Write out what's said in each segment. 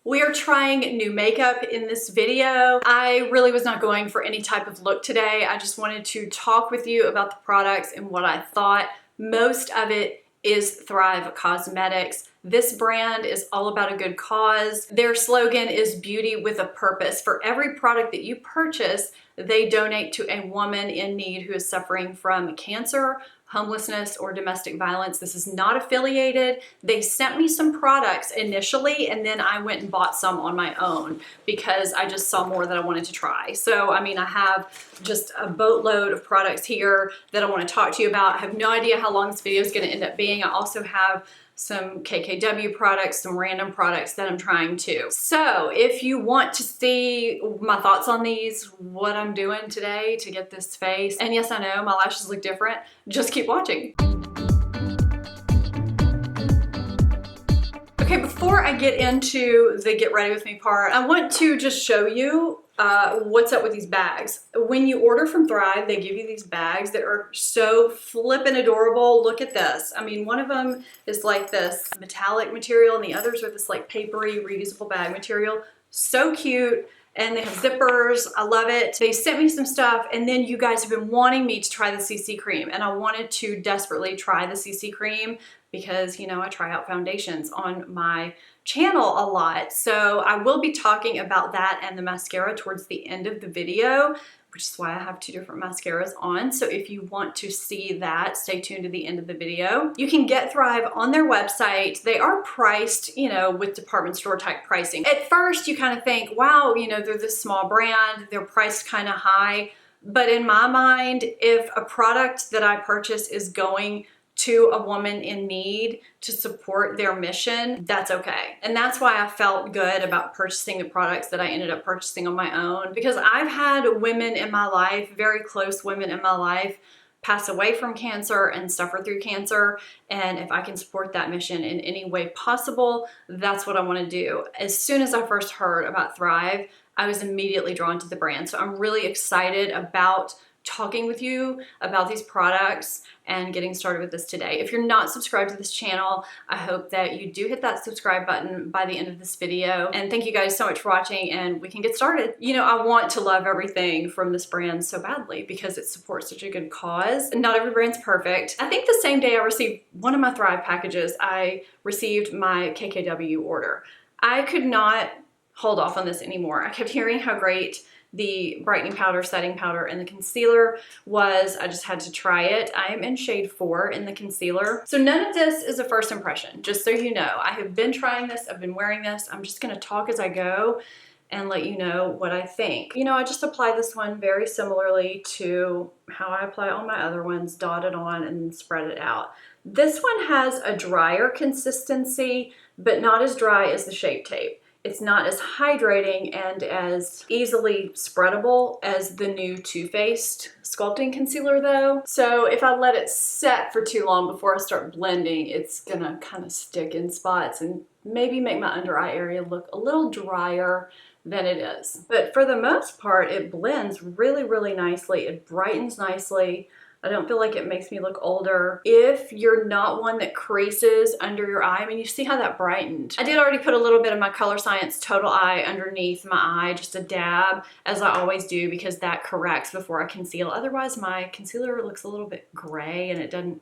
We are trying new makeup in this video. I really was not going for any type of look today. I just wanted to talk with you about the products and what I thought. Most of it is Thrive Causemetics. This brand is all about a good cause. Their slogan is beauty with a purpose. For every product that you purchase, they donate to a woman in need who is suffering from cancer, homelessness, or domestic violence. This is not affiliated. They sent me some products initially, and then I went and bought some on my own because I just saw more that I wanted to try. So, I mean, I have just a boatload of products here that I want to talk to you about. I have no idea how long this video is going to end up being. I also have some KKW products, some random products that I'm trying too. So if you want to see my thoughts on these, what I'm doing today to get this face, and yes, I know my lashes look different, just keep watching. Okay, before I get into the get ready with me part, I want to just show you what's up with these bags. When you order from Thrive, they give you these bags that are so flippin' adorable. Look at this. I mean, one of them is like this metallic material and the others are this like papery reusable bag material. So cute. And they have zippers. I love it. They sent me some stuff, and then you guys have been wanting me to try the CC cream, and I wanted to desperately try the CC cream because, you know, I try out foundations on my channel a lot. So I will be talking about that and the mascara towards the end of the video, which is why I have two different mascaras on. So if you want to see that, stay tuned to the end of the video. You can get Thrive on their website. They are priced, you know, with department store type pricing. At first you kind of think, wow, you know, they're this small brand, they're priced kind of high. But in my mind, if a product that I purchase is going to a woman in need to support their mission, that's okay. And that's why I felt good about purchasing the products that I ended up purchasing on my own, because I've had women in my life, very close women in my life, pass away from cancer and suffer through cancer. And if I can support that mission in any way possible, that's what I want to do. As soon as I first heard about Thrive, I was immediately drawn to the brand. So I'm really excited about talking with you about these products and getting started with this today. If you're not subscribed to this channel, I hope that you do hit that subscribe button by the end of this video. And thank you guys so much for watching, and we can get started. You know, I want to love everything from this brand so badly because it supports such a good cause. Not every brand's perfect. I think the same day I received one of my Thrive packages, I received my KKW order. I could not hold off on this anymore. I kept hearing how great the brightening powder, setting powder, and the concealer was. I just had to try it. I am in shade 4 in the concealer. So none of this is a first impression, just so you know. I have been trying this, I've been wearing this. I'm just gonna talk as I go and let you know what I think. You know, I just applied this one very similarly to how I apply all my other ones, dot it on and spread it out. This one has a drier consistency, but not as dry as the Shape Tape. It's not as hydrating and as easily spreadable as the new Too Faced Sculpting Concealer though. So if I let it set for too long before I start blending, it's gonna kind of stick in spots and maybe make my under eye area look a little drier than it is. But for the most part, it blends really, really nicely. It brightens nicely. I don't feel like it makes me look older. If you're not one that creases under your eye, I mean, you see how that brightened. I did already put a little bit of my Color Science Total Eye underneath my eye, just a dab, as I always do, because that corrects before I conceal. Otherwise, my concealer looks a little bit gray and it doesn't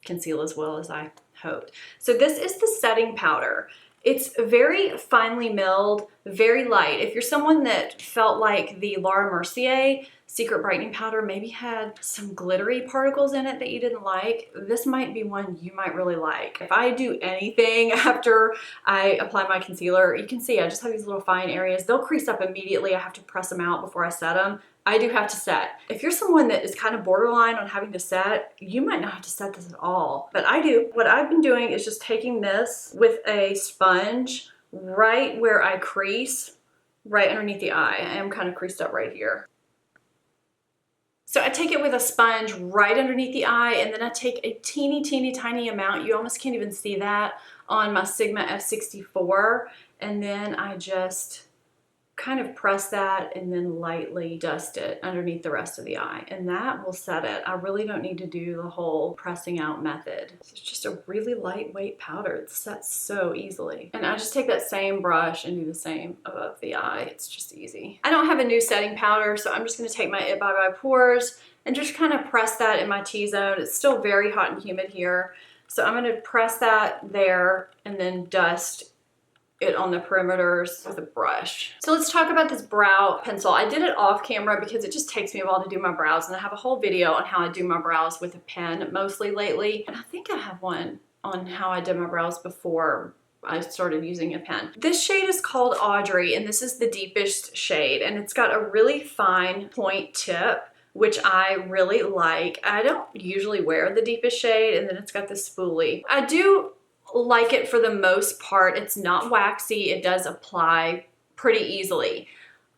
conceal as well as I hoped. So this is the setting powder. It's very finely milled, very light. If you're someone that felt like the Laura Mercier Secret Brightening Powder maybe had some glittery particles in it that you didn't like, this might be one you might really like. If I do anything after I apply my concealer, you can see I just have these little fine areas. They'll crease up immediately. I have to press them out before I set them. I do have to set. If you're someone that is kind of borderline on having to set, you might not have to set this at all, but I do. What I've been doing is just taking this with a sponge right where I crease, right underneath the eye. I am kind of creased up right here. So I take it with a sponge right underneath the eye, and then I take a teeny, teeny, tiny amount. You almost can't even see that on my Sigma F64. And then I just kind of press that and then lightly dust it underneath the rest of the eye, and that will set it. I really don't need to do the whole pressing out method. It's just a really lightweight powder. It sets so easily. And I just take that same brush and do the same above the eye. It's just easy. I don't have a new setting powder, so I'm just gonna take my It by Pores and just kind of press that in my T-zone. It's still very hot and humid here. So I'm gonna press that there and then dust it on the perimeters with a brush. So let's talk about this brow pencil. I did it off camera because it just takes me a while to do my brows, and I have a whole video on how I do my brows with a pen mostly lately. And I think I have one on how I did my brows before I started using a pen. This shade is called Audrey, and this is the deepest shade, and it's got a really fine point tip, which I really like. I don't usually wear the deepest shade, and then it's got this spoolie. I do like it for the most part. It's not waxy. It does apply pretty easily.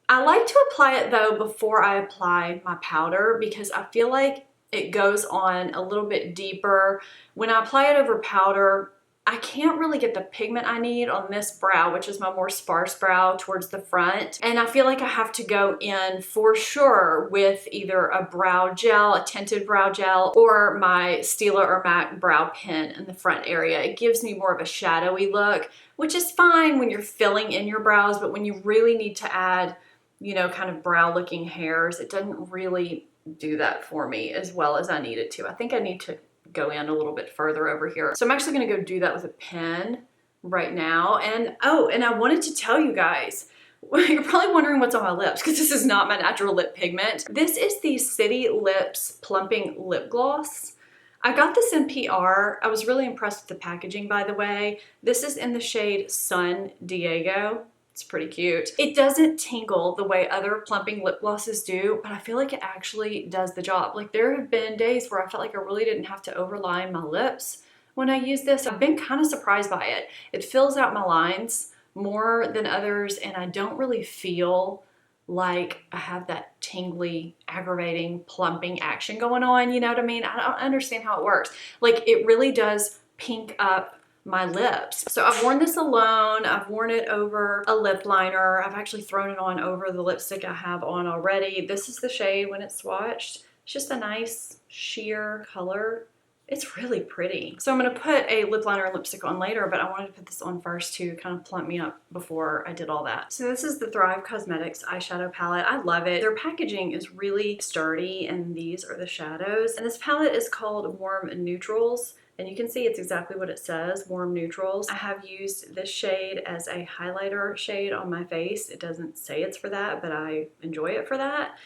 I like to apply it though before I apply my powder because I feel like it goes on a little bit deeper. When I apply it over powder, I can't really get the pigment I need on this brow, which is my more sparse brow towards the front. And I feel like I have to go in for sure with either a brow gel, a tinted brow gel, or my Stila or MAC brow pen in the front area. It gives me more of a shadowy look, which is fine when you're filling in your brows, but when you really need to add, you know, kind of brow looking hairs, it doesn't really do that for me as well as I need it to. I think I need to go in a little bit further over here. So I'm actually gonna go do that with a pen right now. And oh, and I wanted to tell you guys, you're probably wondering what's on my lips because this is not my natural lip pigment. This is the City Lips Plumping Lip Gloss. I got this in PR. I was really impressed with the packaging, by the way. This is in the shade Sun Diego. It's pretty cute. It doesn't tingle the way other plumping lip glosses do, but I feel like it actually does the job. Like there have been days where I felt like I really didn't have to overline my lips when I use this. I've been kind of surprised by it. It fills out my lines more than others, and I don't really feel like I have that tingly, aggravating, plumping action going on. You know what I mean? I don't understand how it works. Like it really does pink up my lips. So I've worn this alone. I've worn it over a lip liner. I've actually thrown it on over the lipstick I have on already. This is the shade when it's swatched. It's just a nice sheer color. It's really pretty. So I'm gonna put a lip liner and lipstick on later, but I wanted to put this on first to kind of plump me up before I did all that. So this is the Thrive Causemetics eyeshadow palette. I love it. Their packaging is really sturdy, and these are the shadows. And this palette is called Warm Neutrals. And you can see it's exactly what it says, Warm Neutrals. I have used this shade as a highlighter shade on my face. It doesn't say it's for that, but I enjoy it for that.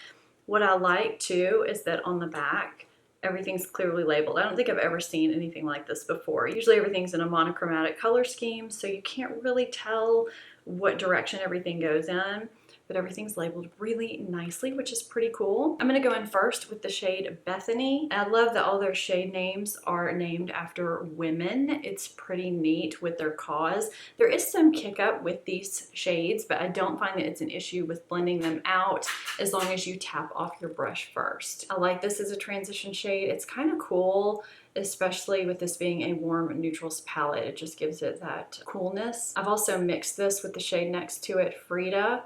What I like too is that on the back, everything's clearly labeled. I don't think I've ever seen anything like this before. Usually everything's in a monochromatic color scheme, so you can't really tell what direction everything goes in. But everything's labeled really nicely, which is pretty cool. I'm gonna go in first with the shade Bethany. I love that all their shade names are named after women. It's pretty neat with their cause. There is some kick up with these shades, but I don't find that it's an issue with blending them out as long as you tap off your brush first. I like this as a transition shade. It's kind of cool, especially with this being a warm neutrals palette. It just gives it that coolness. I've also mixed this with the shade next to it, Frida,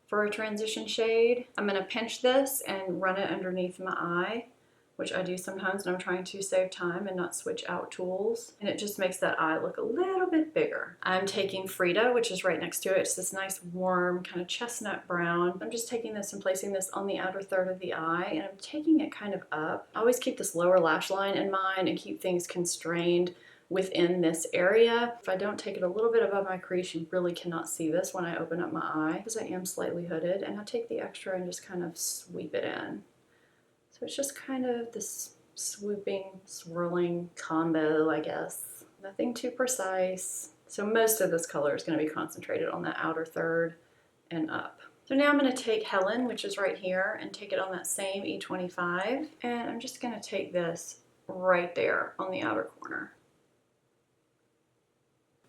for a transition shade. I'm gonna pinch this and run it underneath my eye, which I do sometimes when I'm trying to save time and not switch out tools. And it just makes that eye look a little bit bigger. I'm taking Frida, which is right next to it. It's this nice warm kind of chestnut brown. I'm just taking this and placing this on the outer third of the eye, and I'm taking it kind of up. I always keep this lower lash line in mind and keep things constrained within this area. If I don't take it a little bit above my crease, you really cannot see this when I open up my eye because I am slightly hooded, and I take the extra and just kind of sweep it in. So it's just kind of this swooping, swirling combo, I guess. Nothing too precise. So most of this color is going to be concentrated on that outer third and up. So now I'm going to take Helen, which is right here, and take it on that same E25, and I'm just going to take this right there on the outer corner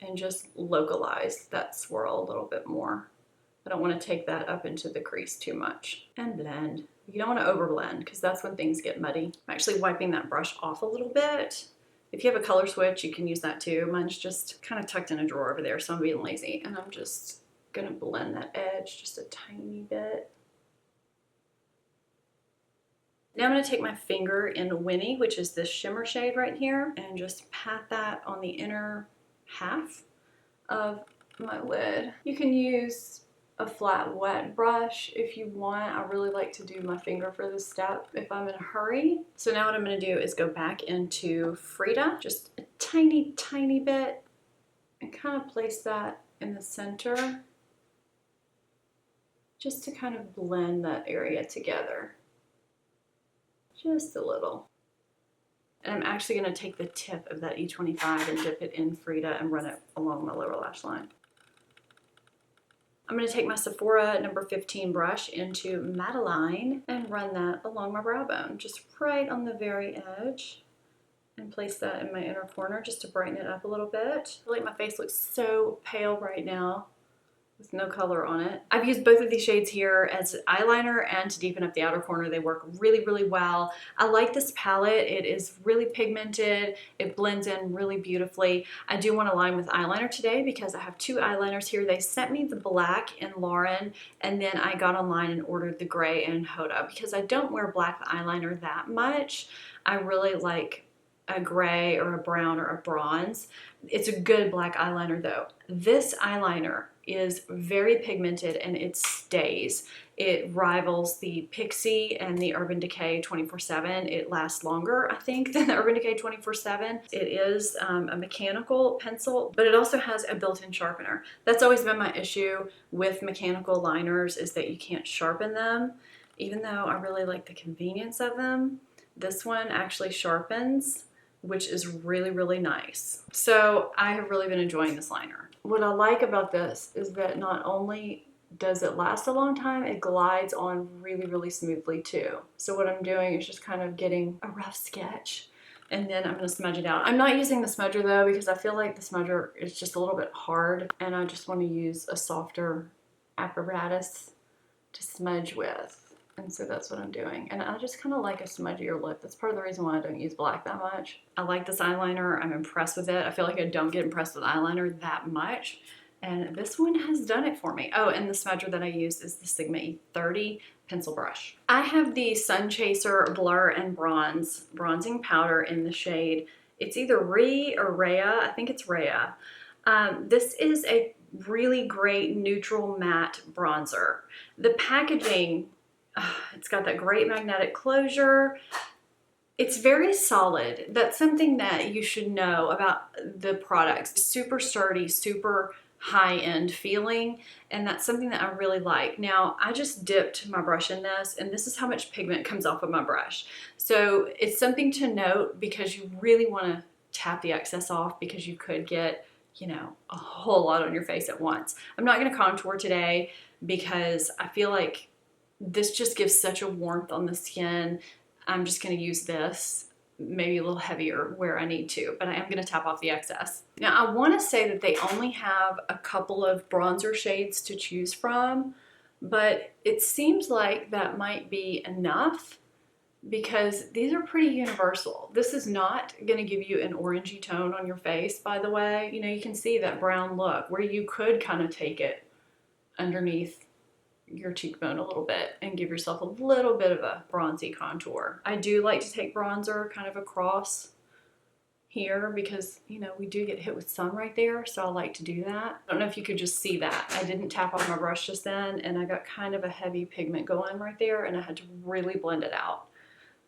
and just localize that swirl a little bit more. I don't want to take that up into the crease too much. And blend. You don't want to overblend because that's when things get muddy. I'm actually wiping that brush off a little bit. If you have a color switch, you can use that too. Mine's just kind of tucked in a drawer over there, so I'm being lazy. And I'm just gonna blend that edge just a tiny bit. Now I'm going to take my finger in Winnie, which is this shimmer shade right here, and just pat that on the inner half of my lid. You can use a flat wet brush if you want. I really like to do my finger for this step if I'm in a hurry. So now what I'm going to do is go back into Frida, just a tiny, tiny bit, and kind of place that in the center, just to kind of blend that area together. Just a little. And I'm actually going to take the tip of that E25 and dip it in Frida and run it along my lower lash line. I'm going to take my Sephora number 15 brush into Madeline and run that along my brow bone, just right on the very edge, and place that in my inner corner just to brighten it up a little bit. I feel like my face looks so pale right now with no color on it. I've used both of these shades here as eyeliner and to deepen up the outer corner. They work really, really well. I like this palette. It is really pigmented. It blends in really beautifully. I do want to line with eyeliner today because I have two eyeliners here. They sent me the black in Lauren, and then I got online and ordered the gray in Hoda because I don't wear black eyeliner that much. I really like a gray or a brown or a bronze. It's a good black eyeliner though. This eyeliner is very pigmented and it stays. It rivals the Pixie and the Urban Decay 24/7. It lasts longer, I think, than the Urban Decay 24/7. It is a mechanical pencil, but it also has a built-in sharpener. That's always been my issue with mechanical liners, is that you can't sharpen them. Even though I really like the convenience of them, this one actually sharpens, which is really, really nice. So I have really been enjoying this liner. What I like about this is that not only does it last a long time, it glides on really, really smoothly too. So what I'm doing is just kind of getting a rough sketch, and then I'm gonna smudge it out. I'm not using the smudger though, because I feel like the smudger is just a little bit hard, and I just wanna use a softer apparatus to smudge with. And so that's what I'm doing. And I just kind of like a smudgier lip. That's part of the reason why I don't use black that much. I like this eyeliner. I'm impressed with it. I feel like I don't get impressed with eyeliner that much. And this one has done it for me. Oh, and the smudger that I use is the Sigma E30 pencil brush. I have the Sun Chaser Blur and Bronze bronzing powder in the shade. It's either Rhea or Rhea. I think it's Rhea. This is a really great neutral matte bronzer. The packaging, it's got that great magnetic closure. It's very solid. That's something that you should know about the products. Super sturdy, super high-end feeling, and that's something that I really like. Now, I just dipped my brush in this, and this is how much pigment comes off of my brush. So it's something to note, because you really want to tap the excess off, because you could get, you know, a whole lot on your face at once. I'm not going to contour today because I feel like this just gives such a warmth on the skin. I'm just going to use this, maybe a little heavier where I need to, but I am going to tap off the excess. Now, I want to say that they only have a couple of bronzer shades to choose from, but it seems like that might be enough, because these are pretty universal. This is not going to give you an orangey tone on your face, by the way. You know, you can see that brown look where you could kind of take it underneath your cheekbone a little bit and give yourself a little bit of a bronzy contour. I do like to take bronzer kind of across here because, you know, we do get hit with sun right there, so I like to do that. I don't know if you could just see that. I didn't tap off my brush just then, and I got kind of a heavy pigment going right there, and I had to really blend it out.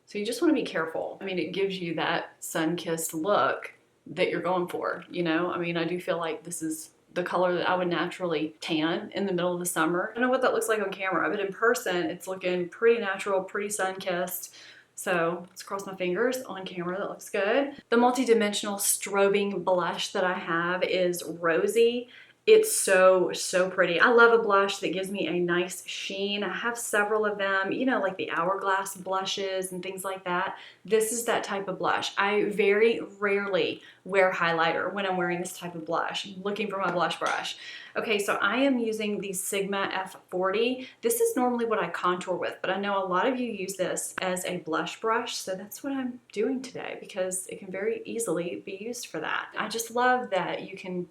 So you just want to be careful. I mean, it gives you that sun-kissed look that you're going for, you know? I mean, I do feel like this is the color that I would naturally tan in the middle of the summer. I don't know what that looks like on camera, but in person, it's looking pretty natural, pretty sun-kissed. So let's cross my fingers. On camera, that looks good. The multi-dimensional strobing blush that I have is Rosy. It's so, so pretty. I love a blush that gives me a nice sheen. I have several of them, you know, like the Hourglass blushes and things like that. This is that type of blush. I very rarely wear highlighter when I'm wearing this type of blush. I'm looking for my blush brush. Okay, so I am using the Sigma F40. This is normally what I contour with, but I know a lot of you use this as a blush brush, so that's what I'm doing today because it can very easily be used for that. I just love that you can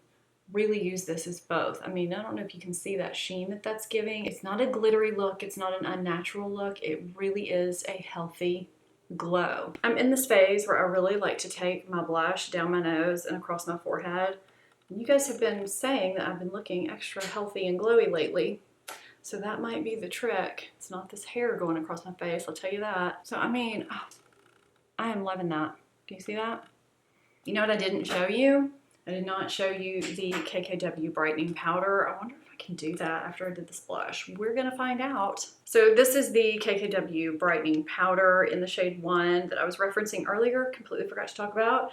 really use this as both. I mean, I don't know if you can see that sheen that that's giving. It's not a glittery look. It's not an unnatural look. It really is a healthy glow. I'm in this phase where I really like to take my blush down my nose and across my forehead. You guys have been saying that I've been looking extra healthy and glowy lately. So that might be the trick. It's not this hair going across my face, I'll tell you that. So I mean, oh, I am loving that. Do you see that? You know what I didn't show you? I did not show you the KKW brightening powder. I wonder if I can do that after I did this blush. We're gonna find out. So this is the KKW brightening powder in the shade 1 that I was referencing earlier, completely forgot to talk about.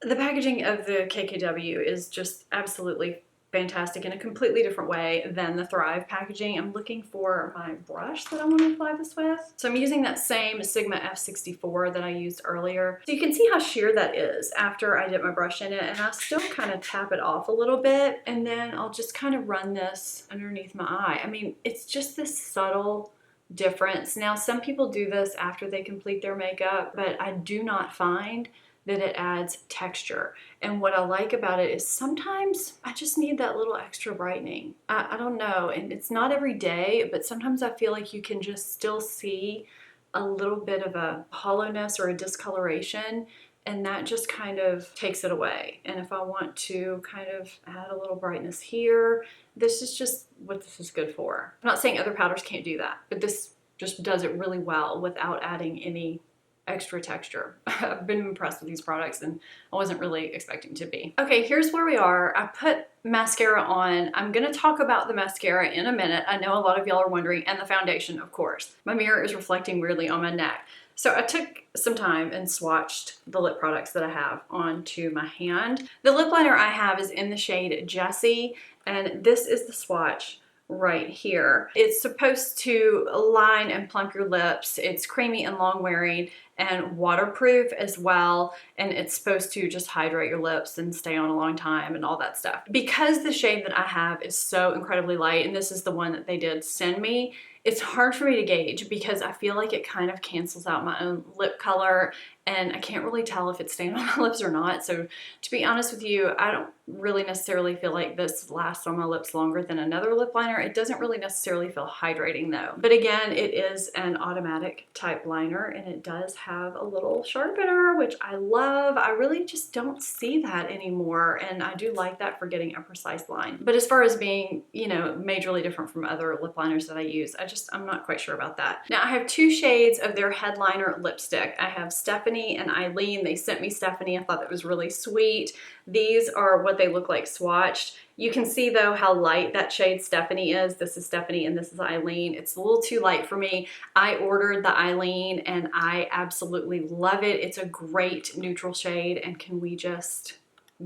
The packaging of the KKW is just absolutely fantastic in a completely different way than the Thrive packaging. I'm looking for my brush that I want to apply this with. So I'm using that same Sigma F64 that I used earlier. So you can see how sheer that is after I dip my brush in it, and I still kind of tap it off a little bit, and then I'll just kind of run this underneath my eye. I mean, it's just this subtle difference. Now, some people do this after they complete their makeup, but I do not find that it adds texture. And what I like about it is sometimes I just need that little extra brightening. I don't know, and it's not every day, but sometimes I feel like you can just still see a little bit of a hollowness or a discoloration, and that just kind of takes it away. And if I want to kind of add a little brightness here, this is just what this is good for. I'm not saying other powders can't do that, but this just does it really well without adding any extra texture. I've been impressed with these products, and I wasn't really expecting to be. Okay, here's where we are. I put mascara on. I'm gonna talk about the mascara in a minute. I know a lot of y'all are wondering, and the foundation, of course. My mirror is reflecting weirdly on my neck. So I took some time and swatched the lip products that I have onto my hand. The lip liner I have is in the shade Jessie, and this is the swatch right here. It's supposed to line and plump your lips. It's creamy and long wearing and waterproof as well, and it's supposed to just hydrate your lips and stay on a long time and all that stuff. Because the shade that I have is so incredibly light, and this is the one that they did send me, it's hard for me to gauge because I feel like it kind of cancels out my own lip color, and I can't really tell if it's staying on my lips or not. So to be honest with you, I don't really necessarily feel like this lasts on my lips longer than another lip liner. It doesn't really necessarily feel hydrating though. But again, it is an automatic type liner, and it does have a little sharpener, which I love. I really just don't see that anymore, and I do like that for getting a precise line. But as far as being, you know, majorly different from other lip liners that I use, I'm not quite sure about that. Now I have two shades of their headliner lipstick. I have Stephanie and Eileen. They sent me Stephanie. I thought that was really sweet. These are what they look like swatched. You can see though how light that shade Stephanie is. This is Stephanie and this is Eileen. It's a little too light for me. I ordered the Eileen and I absolutely love it. It's a great neutral shade, and can we just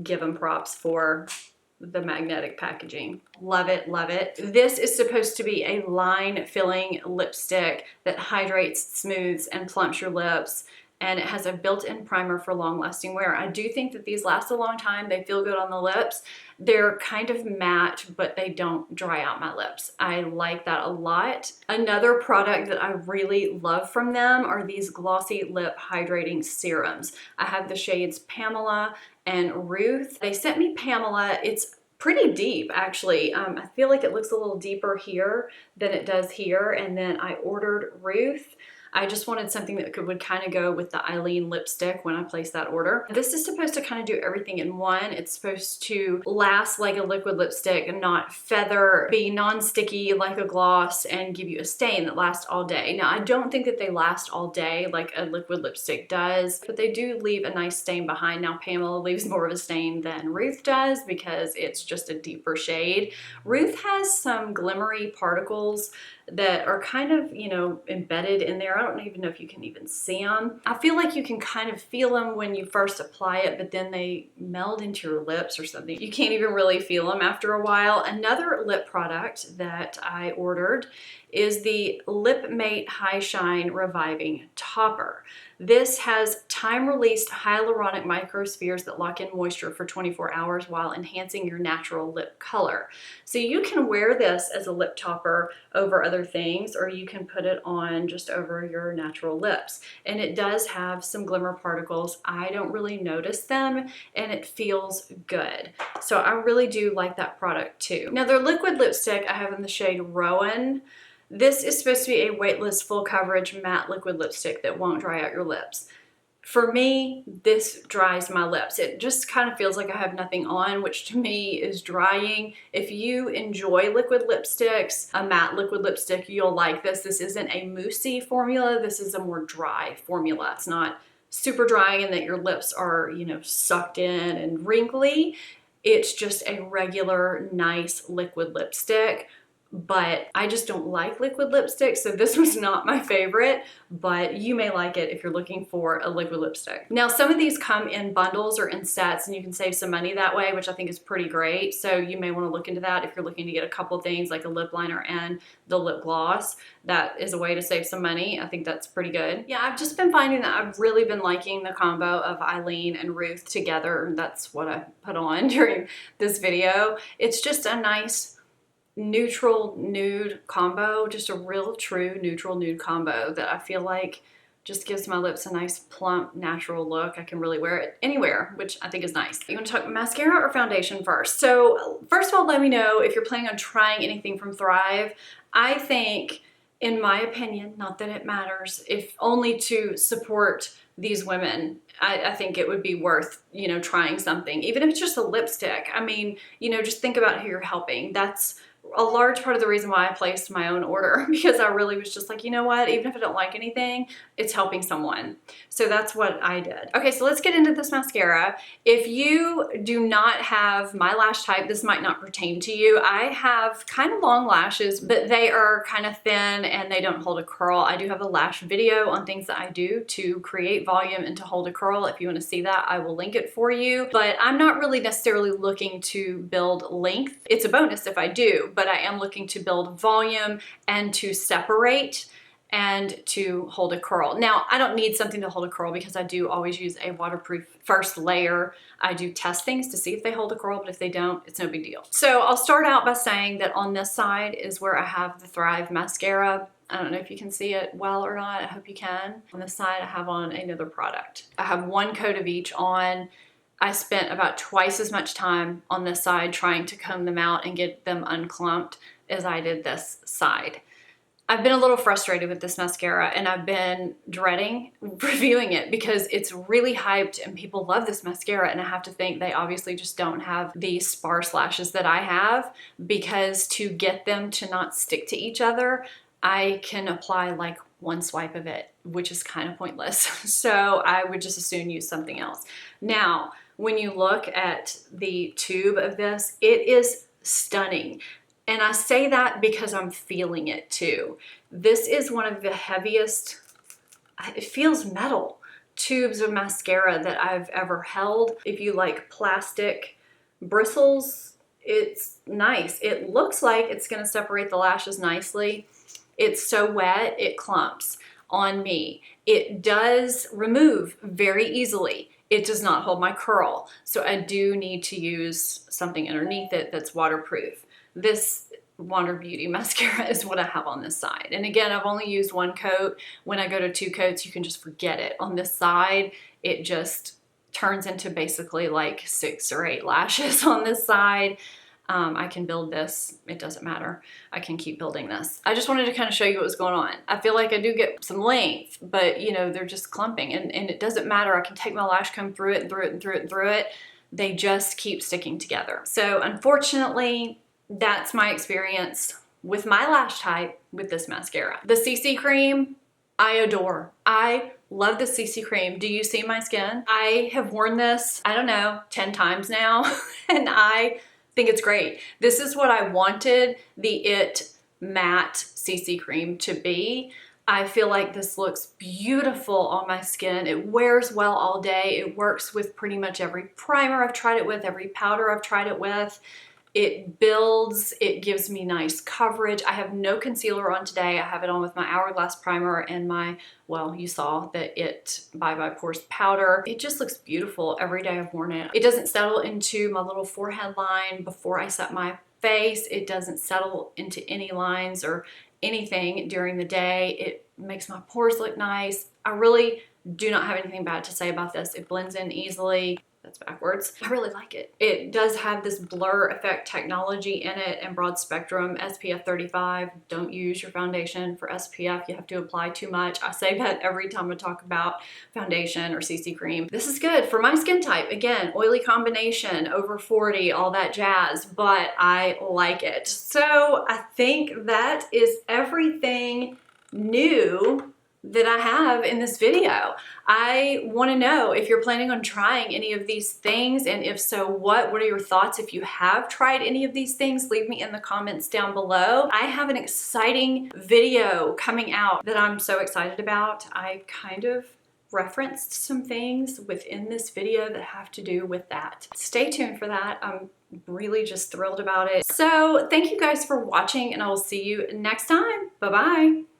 give them props for the magnetic packaging. Love it, love it. This is supposed to be a line filling lipstick that hydrates, smooths, and plumps your lips, and it has a built-in primer for long-lasting wear. I do think that these last a long time. They feel good on the lips. They're kind of matte, but they don't dry out my lips. I like that a lot. Another product that I really love from them are these glossy lip hydrating serums. I have the shades Pamela and Ruth. They sent me Pamela. It's pretty deep actually. I feel like it looks a little deeper here than it does here. And then I ordered Ruth. I just wanted something that would kind of go with the Eileen lipstick when I placed that order. This is supposed to kind of do everything in one. It's supposed to last like a liquid lipstick and not feather, be non-sticky like a gloss, and give you a stain that lasts all day. Now, I don't think that they last all day like a liquid lipstick does, but they do leave a nice stain behind. Now, Pamela leaves more of a stain than Ruth does because it's just a deeper shade. Ruth has some glimmery particles that are kind of, you know, embedded in there. I don't even know if you can even see them. I feel like you can kind of feel them when you first apply it, but then they meld into your lips or something. You can't even really feel them after a while. Another lip product that I ordered is the Lip Mate High Shine Reviving Topper. This has time-released hyaluronic microspheres that lock in moisture for 24 hours while enhancing your natural lip color. So you can wear this as a lip topper over other other things, or you can put it on just over your natural lips. And it does have some glimmer particles. I don't really notice them, and it feels good. So I really do like that product too. Now their liquid lipstick I have in the shade Rowan. This is supposed to be a weightless, full coverage matte liquid lipstick that won't dry out your lips. For me, this dries my lips. It just kind of feels like I have nothing on, which to me is drying. If you enjoy liquid lipsticks, a matte liquid lipstick, you'll like this. This isn't a moussey formula. This is a more dry formula. It's not super drying in that your lips are, you know, sucked in and wrinkly. It's just a regular, nice liquid lipstick. But I just don't like liquid lipstick, so this was not my favorite, but you may like it if you're looking for a liquid lipstick. Now, some of these come in bundles or in sets, and you can save some money that way, which I think is pretty great. So you may want to look into that if you're looking to get a couple things like a lip liner and the lip gloss. That is a way to save some money. I think that's pretty good. Yeah, I've just been finding that I've really been liking the combo of Eileen and Ruth together. That's what I put on during this video. It's just a nice neutral nude combo, just a real true neutral nude combo that I feel like just gives my lips a nice plump natural look. I can really wear it anywhere, which I think is nice. You want to talk mascara or foundation first? So first of all, let me know if you're planning on trying anything from Thrive. I think, in my opinion, not that it matters, if only to support these women, I think it would be worth, you know, trying something, even if it's just a lipstick. I mean, you know, just think about who you're helping. That's a large part of the reason why I placed my own order, because I really was just like, you know what, even if I don't like anything, it's helping someone. So that's what I did. Okay, so let's get into this mascara. If you do not have my lash type, this might not pertain to you. I have kind of long lashes, but they are kind of thin and they don't hold a curl. I do have a lash video on things that I do to create volume and to hold a curl. If you want to see that, I will link it for you. But I'm not really necessarily looking to build length. It's a bonus if I do, but I am looking to build volume and to separate and to hold a curl. Now, I don't need something to hold a curl because I do always use a waterproof first layer. I do test things to see if they hold a curl, but if they don't, it's no big deal. So I'll start out by saying that on this side is where I have the Thrive mascara. I don't know if you can see it well or not. I hope you can. On this side, I have on another product. I have one coat of each on. I spent about twice as much time on this side trying to comb them out and get them unclumped as I did this side. I've been a little frustrated with this mascara, and I've been dreading reviewing it because it's really hyped and people love this mascara, and I have to think they obviously just don't have the sparse lashes that I have, because to get them to not stick to each other, I can apply like one swipe of it, which is kind of pointless. So I would just as soon use something else. Now, when you look at the tube of this, it is stunning. And I say that because I'm feeling it too. This is one of the heaviest, it feels metal, tubes of mascara that I've ever held. If you like plastic bristles, it's nice. It looks like it's gonna separate the lashes nicely. It's so wet, it clumps on me. It does remove very easily. It does not hold my curl. So I do need to use something underneath it that's waterproof. This Wander Beauty mascara is what I have on this side. And again, I've only used one coat. When I go to 2 coats, you can just forget it. On this side, it just turns into basically like 6 or 8 lashes on this side. I can build this, it doesn't matter. I can keep building this. I just wanted to kind of show you what was going on. I feel like I do get some length, but you know, they're just clumping, and it doesn't matter. I can take my lash comb through it and through it and through it and through it. They just keep sticking together. So unfortunately, that's my experience with my lash type with this mascara. The CC cream, I adore. I love the CC cream. Do you see my skin? I have worn this, I don't know, 10 times now, and I think it's great. This is what I wanted the It Matte CC cream to be. I feel like this looks beautiful on my skin. It wears well all day. It works with pretty much every primer I've tried it with, every powder I've tried it with. It builds, it gives me nice coverage. I have no concealer on today. I have it on with my Hourglass primer and my, well, you saw the It Bye Pores powder. It just looks beautiful every day I've worn it. It doesn't settle into my little forehead line before I set my face. It doesn't settle into any lines or anything during the day. It makes my pores look nice. I really do not have anything bad to say about this. It blends in easily. That's backwards. I really like it. It does have this blur effect technology in it and broad spectrum SPF 35. Don't use your foundation for SPF. You have to apply too much. I say that every time I talk about foundation or CC cream. This is good for my skin type. Again, oily combination, over 40, all that jazz, but I like it. So I think that is everything new that I have in this video. I want to know if you're planning on trying any of these things, and if so, what are your thoughts? If you have tried any of these things, leave me in the comments down below. I have an exciting video coming out that I'm so excited about. I kind of referenced some things within this video that have to do with that. Stay tuned for that. I'm really just thrilled about it. So thank you guys for watching, and I will see you next time. Bye-bye.